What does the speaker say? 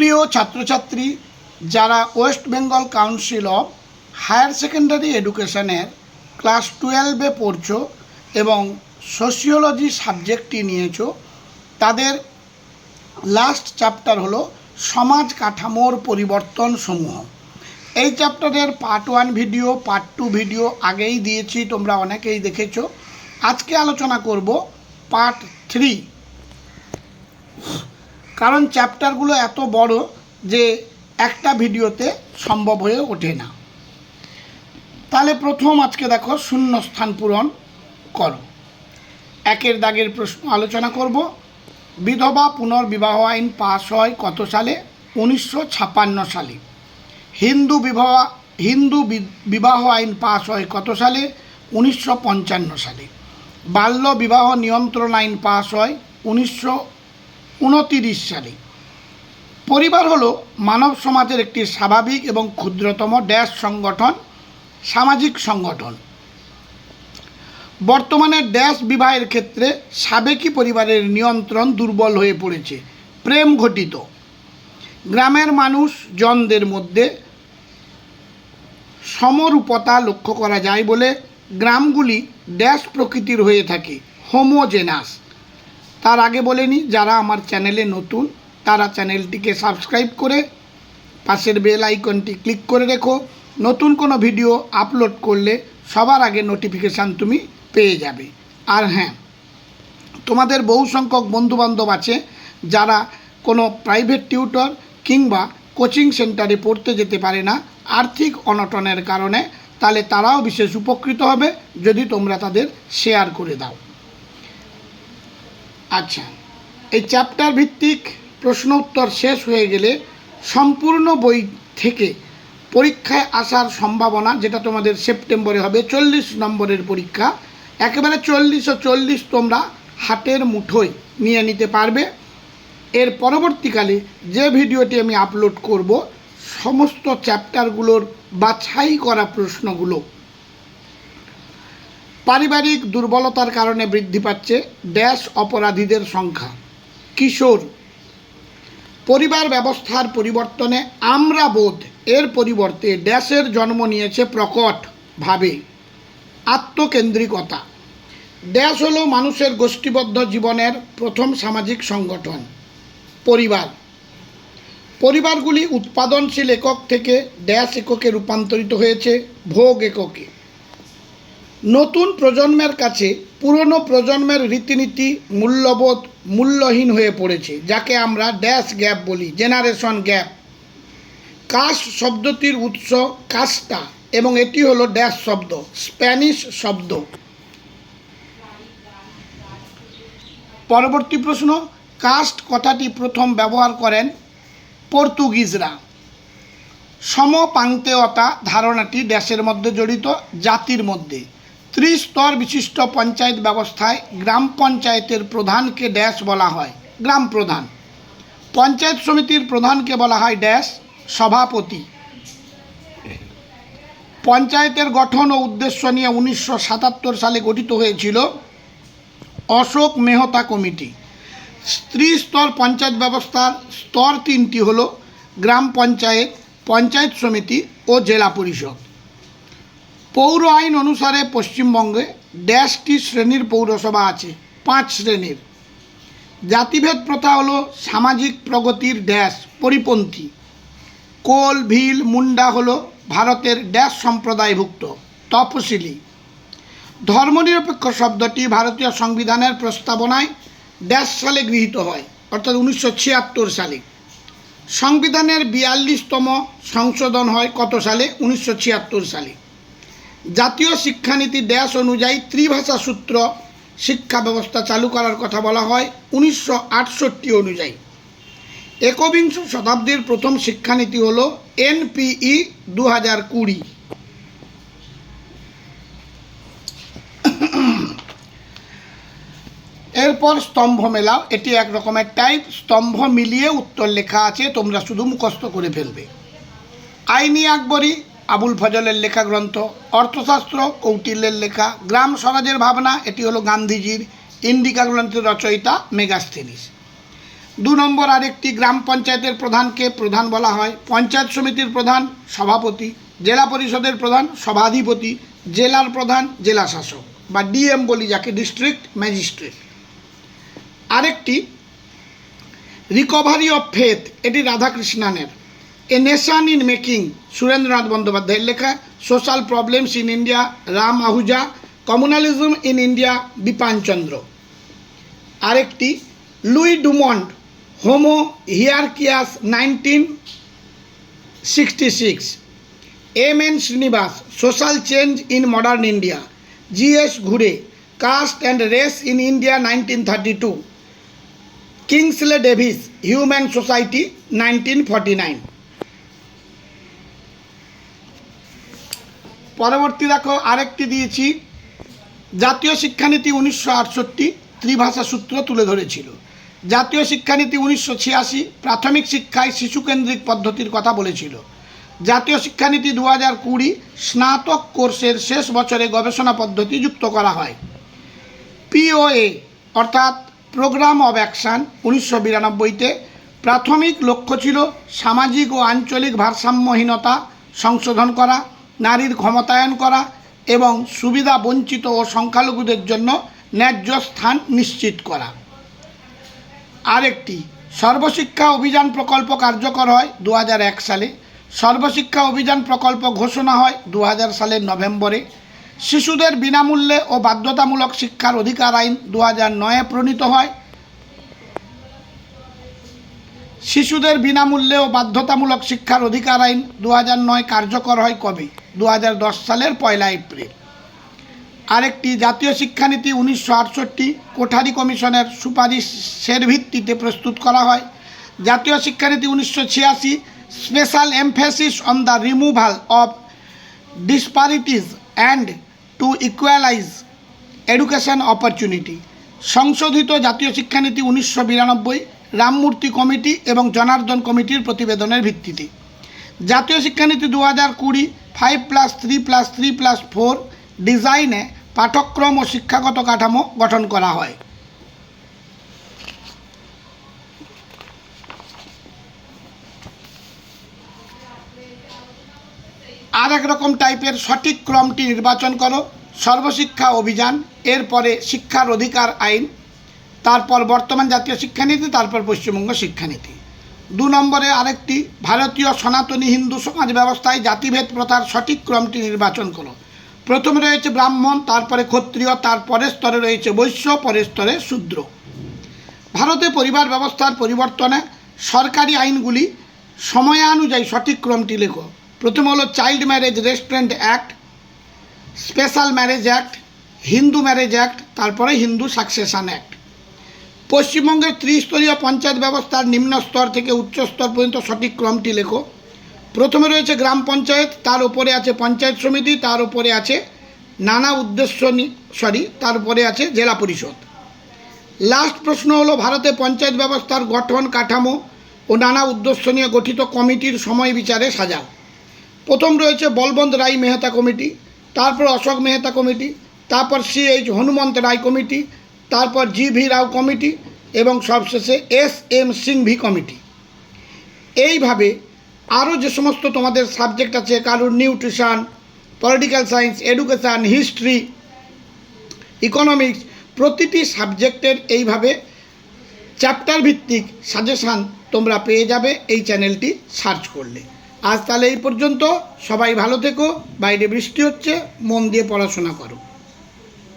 প্রিয় ছাত্রছাত্রী যারা West Bengal Council of Higher Secondary এডুকেশনের ক্লাস 12-এ পড়ছো এবং সোশিওলজি সাবজেক্টটি নিয়েছো, তাদের লাস্ট চ্যাপ্টার হলো সমাজ কাঠামোর পরিবর্তন সমূহ। এই চ্যাপ্টারের পার্ট 1 ভিডিও, পার্ট 2 ভিডিও আগেই দিয়েছি, তোমরা অনেকেই দেখেছো। আজকে আলোচনা করব পার্ট 3, কারণ চ্যাপ্টারগুলো এত বড় যে একটা ভিডিওতে সম্ভব হয়ে ওঠে না। তাহলে প্রথম আজকে দেখো শূন্যস্থান পূরণ করো। একের দাগের প্রশ্ন আলোচনা করব। বিধবা পুনর্বিবাহ আইন পাস হয় কত সালে? 1956 সালে। হিন্দু বিবাহ আইন পাস হয় কত সালে? 1955 সালে। বাল্য বিবাহ নিয়ন্ত্রণ আইন পাস হয় 1929 সালে। পরিবার হলো মানব সমাজের একটি স্বাভাবিক এবং ক্ষুদ্রতম সংগঠন, সামাজিক সংগঠন। বর্তমানে বিবাহের ক্ষেত্রে সাবেকি পরিবারের নিয়ন্ত্রণ দুর্বল হয়ে পড়েছে, প্রেম ঘটিত। গ্রামের মানুষজনদের মধ্যে সমরূপতা লক্ষ্য করা যায় বলে গ্রামগুলি প্রকৃতির হয়ে থাকে, হোমোজেনাস। তার আগে বলে নিই, যারা আমার চ্যানেলে নতুন তারা চ্যানেলটিকে সাবস্ক্রাইব করে পাশের বেল আইকনটি ক্লিক করে রেখো। নতুন কোনো ভিডিও আপলোড করলে সবার আগে নোটিফিকেশান তুমি পেয়ে যাবে। আর হ্যাঁ, তোমাদের বহু সংখ্যক বন্ধুবান্ধব আছে যারা কোনো প্রাইভেট টিউটর কিংবা কোচিং সেন্টারে পড়তে যেতে পারে না আর্থিক অনটনের কারণে, তাহলে তারাও বিশেষ উপকৃত হবে যদি তোমরা তাদের শেয়ার করে দাও। আচ্ছা, এই চ্যাপ্টার ভিত্তিক প্রশ্ন উত্তর শেষ হয়ে গেলে সম্পূর্ণ বই থেকে পরীক্ষায় আসার সম্ভাবনা, যেটা তোমাদের সেপ্টেম্বরে হবে 40 নম্বরের পরীক্ষা, একেবারে 40 তোমরা হাতের মুঠোয় নিয়ে নিতে পারবে। এর পরবর্তীকালে যে ভিডিওটি আমি আপলোড করব, সমস্ত চ্যাপ্টারগুলোর বাছাই করা প্রশ্নগুলো। পারিবারিক দুর্বলতার কারণে বৃদ্ধি পাচ্ছে অপরাধীদের সংখ্যা, কিশোর। পরিবার ব্যবস্থার পরিবর্তনে আমরা বোধ এর পরিবর্তে এর জন্ম নিয়েছে প্রকটভাবে আত্মকেন্দ্রিকতা। হলো মানুষের গোষ্ঠীবদ্ধ জীবনের প্রথম সামাজিক সংগঠন, পরিবার। পরিবারগুলি উৎপাদনশীল একক থেকে এককে রূপান্তরিত হয়েছে ভোগ এককে। নতুন প্রজন্মের কাছে পুরনো প্রজন্মের রীতিনীতি মূল্যবোধ মূল্যহীন হয়ে পড়েছে, যাকে আমরা গ্যাপ বলি, জেনারেশন গ্যাপ। কাস্ট শব্দটির উৎস কাস্টা এবং এটি হলো শব্দ, স্প্যানিশ শব্দ। পরবর্তী প্রশ্ন, কাস্ট কথাটি প্রথম ব্যবহার করেন পর্তুগিজরা। সমপাঙ্ক্তেয়তা ধারণাটি এর মধ্যে জড়িত, জাতির মধ্যে। ত্রিস্তর বিশিষ্ট পঞ্চায়েত ব্যবস্থায় গ্রাম পঞ্চায়েতের প্রধানকে বলা হয়? গ্রাম প্রধান। পঞ্চায়েত সমিতির প্রধানকে বলা হয় সভাপতি। পঞ্চায়েতের গঠন ও উদ্দেশ্য নিয়ে 1977 সালে গঠিত হয়েছিল অশোক মেহতা কমিটি। ত্রিস্তর পঞ্চায়েত ব্যবস্থার স্তর 3টি হলো গ্রাম পঞ্চায়েত, পঞ্চায়েত সমিতি ও জেলা পরিষদ। পৌর আইন অনুসারে পশ্চিমবঙ্গে টি শ্রেণীর পৌরসভা আছে, 5 শ্রেণীর। জাতিভেদ প্রথা হলো সামাজিক প্রগতির পরিপন্থী। কোল, ভিল, মুন্ডা হলো ভারতের সম্প্রদায়ভুক্ত, তপশিলি। ধর্মনিরপেক্ষ শব্দটি ভারতীয় সংবিধানের প্রস্তাবনায় সালে গৃহীত হয়, অর্থাৎ 1976 সালে। সংবিধানের 42তম সংশোধন হয় কত সালে? 1976 সালে। জাতীয় শিক্ষানীতি অনুযায়ী ত্রিভাষা সূত্র শিক্ষা ব্যবস্থা চালু করার কথা বলা হয় 1968 অনুযায়ী। একবিংশ শতাব্দীর প্রথম শিক্ষানীতি হল NPE 2020। এরপর স্তম্ভ মেলাও, এটি এক রকমের টাইপ। স্তম্ভ মিলিয়ে উত্তর লেখা আছে, তোমরা শুধু মুখস্থ করে ফেলবে। আইনি আকবরী আবুল ফজলের লেখা গ্রন্থ। অর্থশাস্ত্র কৌটিল্যের লেখা। গ্রাম স্বরাজের ভাবনা, এটি হলো গান্ধীজির। ইন্ডিকা গ্রন্থের রচয়িতা মেগাস্থেনিস। 2 নম্বর আরেকটি, গ্রাম পঞ্চায়েতের প্রধানকে প্রধান বলা হয়, পঞ্চায়েত সমিতির প্রধান সভাপতি, জেলা পরিষদের প্রধান সভাধিপতি, জেলার প্রধান জেলা শাসক বা ডিএম বলি যাকে, ডিস্ট্রিক্ট ম্যাজিস্ট্রেট। আরেকটি রিকভারি অফ ফেথ, এটি রাধাকৃষ্ণানের। A nation in making, Surendranath বন্দ্যোপাধ্যায়ের লেখা। Social problems in India, Ram Ahuja. Communalism in India, Bipan Chandra. আরেকটি Louis Dumont, Homo Hierarchicus 1966। M N Srinivas, social change in modern India. G S Ghurye, caste and race in India 1932। Kingsley Davis, human society 1949। পরবর্তী দেখো আরেকটি দিয়েছি, জাতীয় শিক্ষানীতি 1968 ত্রিভাষা সূত্র তুলে ধরেছিল। জাতীয় শিক্ষানীতি 1986 প্রাথমিক শিক্ষায় শিশুকেন্দ্রিক পদ্ধতির কথা বলেছিল। জাতীয় শিক্ষানীতি 2020 স্নাতক কোর্সের শেষ বছরে গবেষণা পদ্ধতি যুক্ত করা হয়। পিওএ অর্থাৎ প্রোগ্রাম অব অ্যাকশান 1992-তে প্রাথমিক লক্ষ্য ছিল সামাজিক ও আঞ্চলিক ভারসাম্যহীনতা সংশোধন করা, নারীর ক্ষমতায়ন করা এবং সুবিধা বঞ্চিত ও সংখ্যালঘুদের জন্য ন্যায্য স্থান নিশ্চিত করা। আরেকটি সর্বশিক্ষা অভিযান প্রকল্প কার্যকর হয় 2001 সালে। সর্বশিক্ষা অভিযান প্রকল্প ঘোষণা হয় 2000 সালের নভেম্বরে। শিশুদের বিনামূল্যে ও বাধ্যতামূলক শিক্ষার অধিকার আইন 2009-এ প্রণীত হয়। শিশুদের বিনামূল্যে ও বাধ্যতামূলক শিক্ষার অধিকার আইন 2009 কার্যকর হয় কবে? 2010 সালের 1 এপ্রিল। আরেকটি জাতীয় শিক্ষানীতি 1968 কোঠারি কমিশনের সুপারিশের ভিত্তিতে প্রস্তুত করা হয়। জাতীয় শিক্ষানীতি 1986 special emphasis on the removal of disparities and to equalise education opportunity. সংশোধিত জাতীয় শিক্ষানীতি 1992 রামমূর্তি কমিটি এবং জনার্দন কমিটির প্রতিবেদনের ভিত্তিতে। জাতীয় শিক্ষানীতি 2020 5+3+3+4 ডিজাইনে পাঠ্যক্রম ও শিক্ষাগত কাঠামো গঠন করা হয়। আর এক রকম টাইপের সঠিক ক্রমটি নির্বাচন করো। সর্বশিক্ষা অভিযান, এরপরে শিক্ষার অধিকার আইন, তারপর বর্তমান জাতীয় শিক্ষানীতি, তারপর পশ্চিমবঙ্গ শিক্ষানীতি। 2 নম্বরে আরেকটি ভারতীয় সনাতনী হিন্দু সমাজ ব্যবস্থায় জাতিভেদ প্রথার সঠিক ক্রমটি নির্বাচন করো। প্রথমে রয়েছে ব্রাহ্মণ, তারপরে ক্ষত্রিয়, তারপরের স্তরে রয়েছে বৈশ্য, পরের স্তরে শূদ্র। ভারতে পরিবার ব্যবস্থার পরিবর্তনে সরকারি আইনগুলি সময়ানুযায়ী সঠিক ক্রমটি লেখো। প্রথম হলো child marriage restrained act, special marriage act, Hindu marriage act, তারপরে হিন্দু সাকসেশন অ্যাক্ট। পশ্চিমবঙ্গের ত্রিস্তরীয় পঞ্চায়েত ব্যবস্থার নিম্ন স্তর থেকে উচ্চ স্তর পর্যন্ত সঠিক ক্রমটি লেখো। প্রথমে রয়েছে গ্রাম পঞ্চায়েত, তার উপরে আছে পঞ্চায়েত সমিতি, তার উপরে আছে তার উপরে আছে জেলা পরিষদ। লাস্ট প্রশ্ন হলো ভারতে পঞ্চায়েত ব্যবস্থার গঠন কাঠামো ও নানা উদ্দেশ্য নিয়ে গঠিত কমিটির সময় বিচারে সাজাও। প্রথম রয়েছে বলবন্ত রায় মেহতা কমিটি, তারপর অশোক মেহতা কমিটি, তারপর CH হনুমন্ত রায় কমিটি, তারপর GV রাও কমিটি এবং সবশেষে SM সিংভি কমিটি। এইভাবে আরও যে সমস্ত তোমাদের সাবজেক্ট আছে, কারোর nutrition, political science, education, history, economics, প্রতিটি সাবজেক্টের এইভাবে চ্যাপ্টার ভিত্তিক সাজেশান তোমরা পেয়ে যাবে এই চ্যানেলটি সার্চ করলে। আজ তাহলে এই পর্যন্ত, সবাই ভালো থেকো। বাইরে বৃষ্টি হচ্ছে, মন দিয়ে পড়াশোনা করো।